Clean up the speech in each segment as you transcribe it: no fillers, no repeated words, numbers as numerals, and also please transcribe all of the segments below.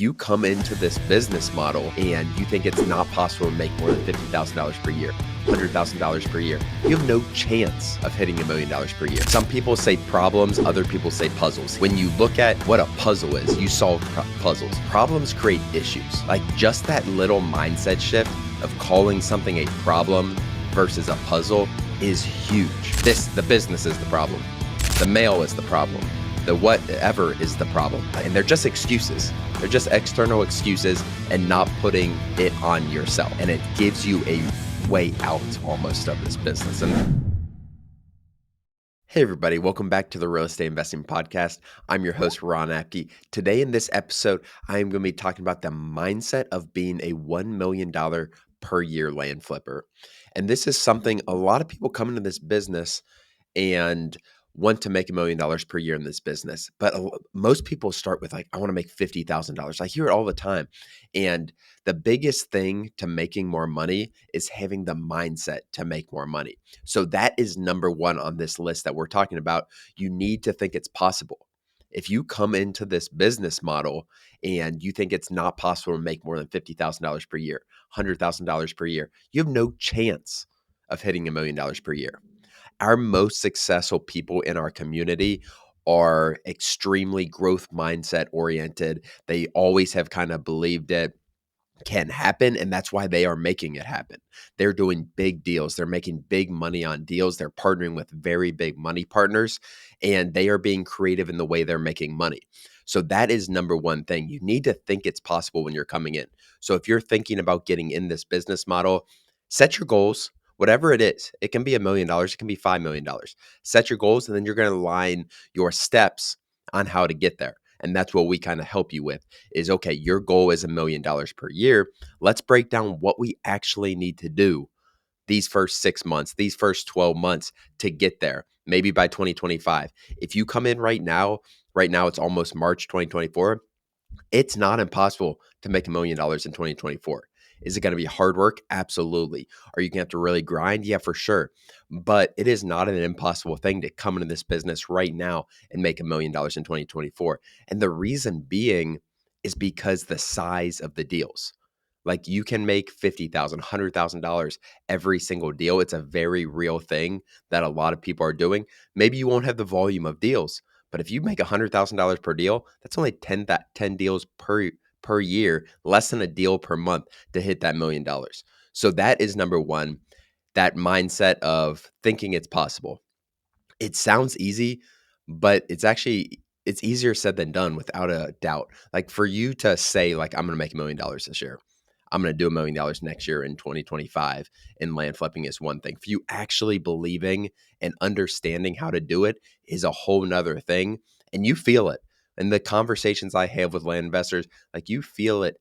You come into this business model and you think it's not possible to make more than $50,000 per year, $100,000 per year. You have no chance of hitting $1 million per year. Some people say problems, other people say puzzles. When you look at what a puzzle is, you solve puzzles. Problems create issues. Like just that little mindset shift of calling something a problem versus a puzzle is huge. The business is the problem. The mail is the problem. The whatever is the problem. And they're just excuses. They're just external excuses and not putting it on yourself. And it gives you a way out almost of this business. Hey everybody, welcome back to the Real Estate Investing Podcast. I'm your host, Ron Apke. Today in this episode, I am going to be talking about the mindset of being a $1 million per year land flipper. And this is something a lot of people come into this business and want to make $1 million per year in this business. But most people start with I want to make $50,000. I hear it all the time. And the biggest thing to making more money is having the mindset to make more money. So that is number one on this list that we're talking about. You need to think it's possible. If you come into this business model and you think it's not possible to make more than $50,000 per year, $100,000 per year, you have no chance of hitting $1 million per year. Our most successful people in our community are extremely growth mindset oriented. They always have kind of believed it can happen, and that's why they are making it happen. They're doing big deals. They're making big money on deals. They're partnering with very big money partners, and they are being creative in the way they're making money. So that is number one thing. You need to think it's possible when you're coming in. So if you're thinking about getting in this business model, set your goals. Whatever it is, it can be $1 million, it can be $5 million. Set your goals, and then you're going to line your steps on how to get there. And that's what we kind of help you with is, okay, your goal is $1 million per year. Let's break down what we actually need to do these first 6 months, these first 12 months to get there, maybe by 2025. If you come in right now it's almost March 2024. It's not impossible to make $1 million in 2024. Is it going to be hard work? Absolutely. Are you going to have to really grind? Yeah, for sure. But it is not an impossible thing to come into this business right now and make $1 million in 2024. And the reason being is because the size of the deals. Like you can make $50,000, $100,000 every single deal. It's a very real thing that a lot of people are doing. Maybe you won't have the volume of deals, but if you make $100,000 per deal, that's only 10 deals per year, less than a deal per month to hit that $1 million. So that is number one, that mindset of thinking it's possible. It sounds easy, but it's easier said than done without a doubt. Like for you to say I'm going to make $1 million this year. I'm going to do $1 million next year in 2025 in land flipping is one thing. For you actually believing and understanding how to do it is a whole nother thing. And you feel it in the conversations I have with land investors. You feel it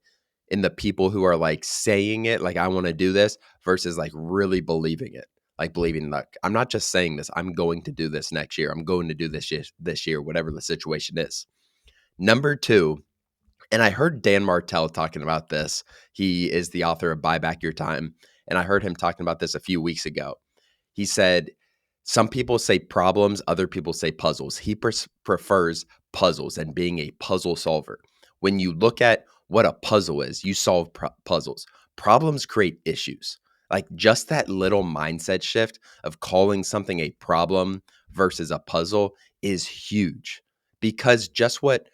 in the people who are saying it, I want to do this versus really believing it. Believing I'm not just saying this, I'm going to do this next year. I'm going to do this year, whatever the situation is. Number two, and I heard Dan Martell talking about this. He is the author of Buy Back Your Time. And I heard him talking about this a few weeks ago. He said, some people say problems, other people say puzzles. He prefers puzzles and being a puzzle solver. When you look at what a puzzle is, you solve puzzles. Problems create issues. Just that little mindset shift of calling something a problem versus a puzzle is huge. Because just what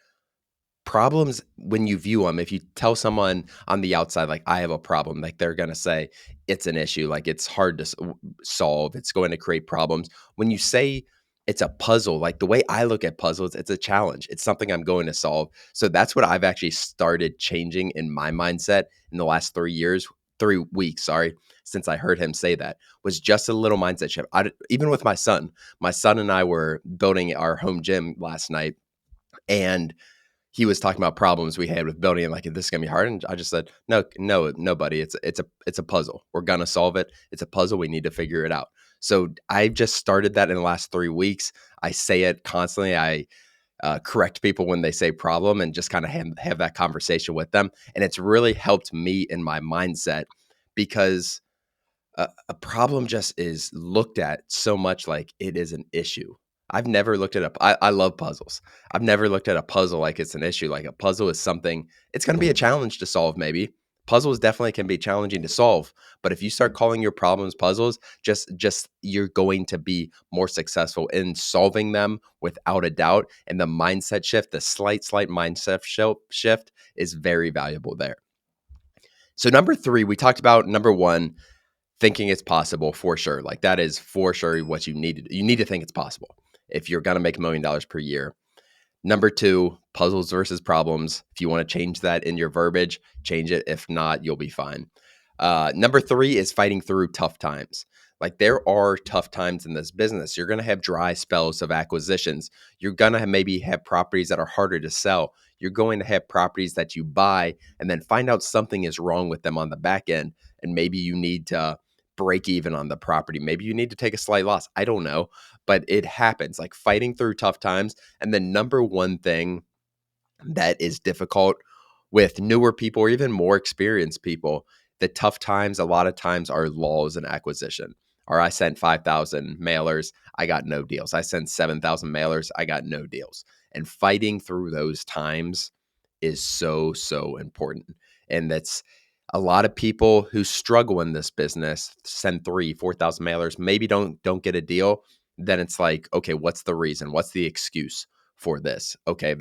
problems, when you view them, if you tell someone on the outside, I have a problem, they're going to say it's an issue, it's hard to solve, it's going to create problems. When you say it's a puzzle, the way I look at puzzles, it's a challenge. It's something I'm going to solve. So that's what I've actually started changing in my mindset in the last 3 weeks, since I heard him say that, was just a little mindset shift. Even with my son and I were building our home gym last night, and he was talking about problems we had with building it, this is gonna be hard. And I just said, no, buddy. It's a puzzle. We're gonna solve it. It's a puzzle. We need to figure it out. So I've just started that in the last 3 weeks. I say it constantly. I correct people when they say problem and just kind of have that conversation with them. And it's really helped me in my mindset because a problem just is looked at so much like it is an issue. I've never looked at I love puzzles. I've never looked at a puzzle like it's an issue. Like a puzzle is something, it's going to be a challenge to solve, maybe. Puzzles definitely can be challenging to solve, but if you start calling your problems puzzles, just you're going to be more successful in solving them without a doubt. And the mindset shift, the slight mindset shift is very valuable there. So number 3, we talked about number 1, thinking it's possible for sure. Like that is for sure what you need to do. You need to think it's possible if you're going to make $1 million per year. Number 2, puzzles versus problems. If you want to change that in your verbiage, change it. If not, you'll be fine. Number 3 is fighting through tough times. Like there are tough times in this business. You're going to have dry spells of acquisitions. You're going to maybe have properties that are harder to sell. You're going to have properties that you buy and then find out something is wrong with them on the back end. And maybe you need to break even on the property. Maybe you need to take a slight loss. I don't know, but it happens. Like fighting through tough times. And the number one thing that is difficult with newer people or even more experienced people, the tough times a lot of times are lulls in acquisition. Or I sent 5,000 mailers, I got no deals. I sent 7,000 mailers, I got no deals. And fighting through those times is so important. And that's a lot of people who struggle in this business send 4,000 mailers, maybe don't get a deal. Then it's like, okay, what's the reason? What's the excuse for this? Okay,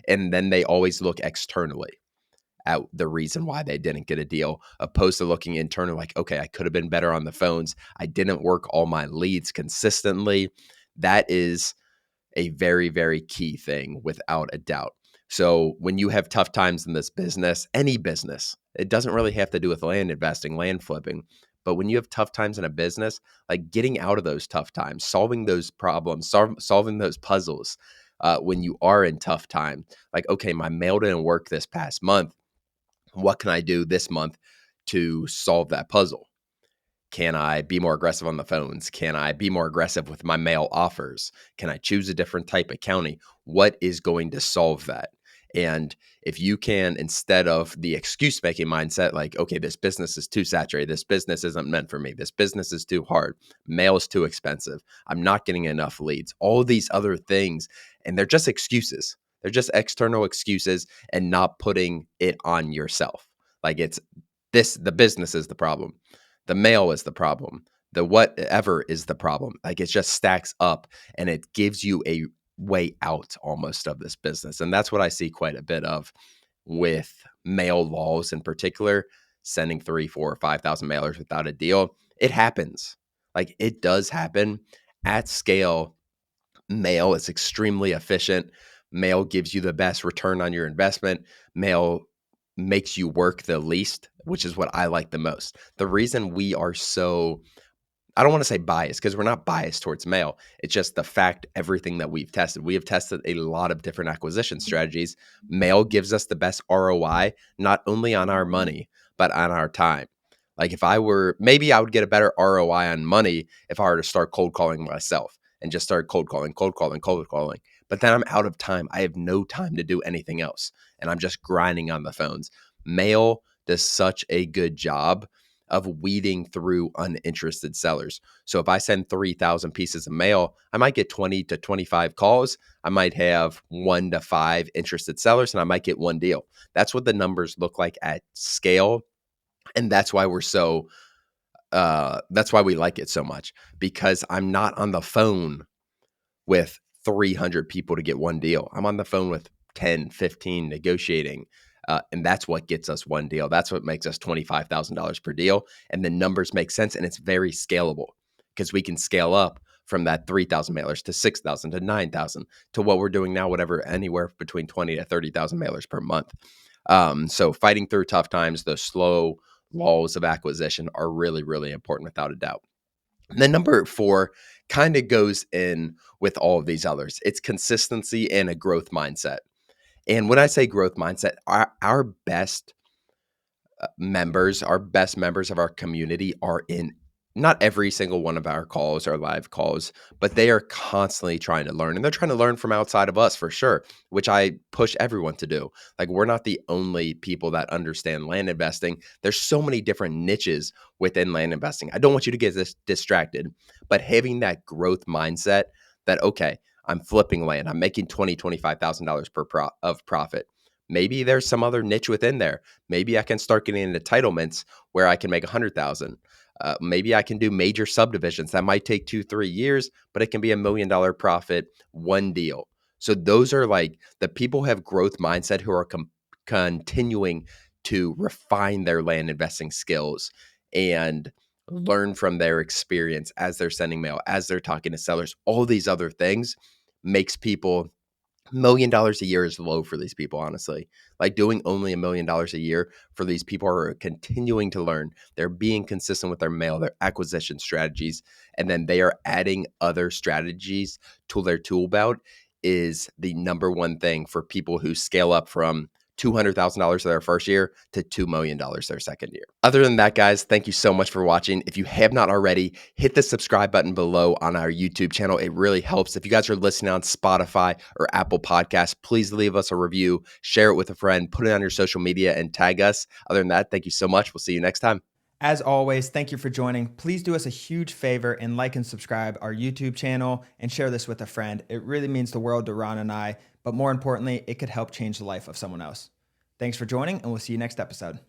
and then they always look externally at the reason why they didn't get a deal, opposed to looking internally like, okay, I could have been better on the phones. I didn't work all my leads consistently. That is a very key thing without a doubt. So when you have tough times in this business, any business, it doesn't really have to do with land investing, land flipping. But when you have tough times in a business, like getting out of those tough times, solving those problems, solving those puzzles, when you are in tough time, like, okay, my mail didn't work this past month. What can I do this month to solve that puzzle? Can I be more aggressive on the phones? Can I be more aggressive with my mail offers? Can I choose a different type of county? What is going to solve that? And if you can, instead of the excuse making mindset, like, okay, this business is too saturated. This business isn't meant for me. This business is too hard. Mail is too expensive. I'm not getting enough leads. All these other things. And they're just excuses. They're just external excuses and not putting it on yourself. Like the business is the problem. The mail is the problem. The whatever is the problem. Like it just stacks up and it gives you a way out almost of this business. And that's what I see quite a bit of with mail laws in particular, sending 3, 4, or 5,000 mailers without a deal. It happens. Like it does happen at scale. Mail is extremely efficient. Mail gives you the best return on your investment. Mail makes you work the least, which is what I like the most. The reason we are so, I don't want to say biased because we're not biased towards mail. It's just the fact everything that we've tested. We have tested a lot of different acquisition strategies. Mail gives us the best ROI, not only on our money, but on our time. Like if I were, maybe I would get a better ROI on money if I were to start cold calling myself and just start cold calling. But then I'm out of time. I have no time to do anything else. And I'm just grinding on the phones. Mail does such a good job of weeding through uninterested sellers. So if I send 3,000 pieces of mail, I might get 20 to 25 calls. I might have 1 to 5 interested sellers, and I might get one deal. That's what the numbers look like at scale. And that's why that's why we like it so much, because I'm not on the phone with 300 people to get one deal. I'm on the phone with 10, 15 negotiating. And that's what gets us one deal. That's what makes us $25,000 per deal. And the numbers make sense. And it's very scalable because we can scale up from that 3,000 mailers to 6,000 to 9,000 to what we're doing now, whatever, anywhere between 20 to 30,000 mailers per month. So fighting through tough times, those slow laws of acquisition are really important without a doubt. And then number 4 kind of goes in with all of these others. It's consistency and a growth mindset. And when I say growth mindset, our best our best members of our community are in not every single one of our calls or live calls, but they are constantly trying to learn. And they're trying to learn from outside of us for sure, which I push everyone to do. Like we're not the only people that understand land investing. There's so many different niches within land investing. I don't want you to get distracted, but having that growth mindset that, okay, I'm flipping land. I'm making $25,000 of profit. Maybe there's some other niche within there. Maybe I can start getting entitlements where I can make 100,000. Maybe I can do major subdivisions that might take 2-3 years, but it can be $1 million profit, one deal. So those are like the people who have growth mindset who are continuing to refine their land investing skills and learn from their experience as they're sending mail, as they're talking to sellers. All these other things makes people $1 million a year is low for these people, honestly. Like doing only $1 million a year for these people who are continuing to learn. They're being consistent with their mail, their acquisition strategies, and then they are adding other strategies to their tool belt is the number one thing for people who scale up from $200,000 their first year to $2 million their second year. Other than that, guys, thank you so much for watching. If you have not already, hit the subscribe button below on our YouTube channel. It really helps. If you guys are listening on Spotify or Apple Podcasts, please leave us a review, share it with a friend, put it on your social media, and tag us. Other than that, thank you so much. We'll see you next time. As always, thank you for joining. Please do us a huge favor and like and subscribe our YouTube channel and share this with a friend. It really means the world to Ron and I, but more importantly, it could help change the life of someone else. Thanks for joining, and we'll see you next episode.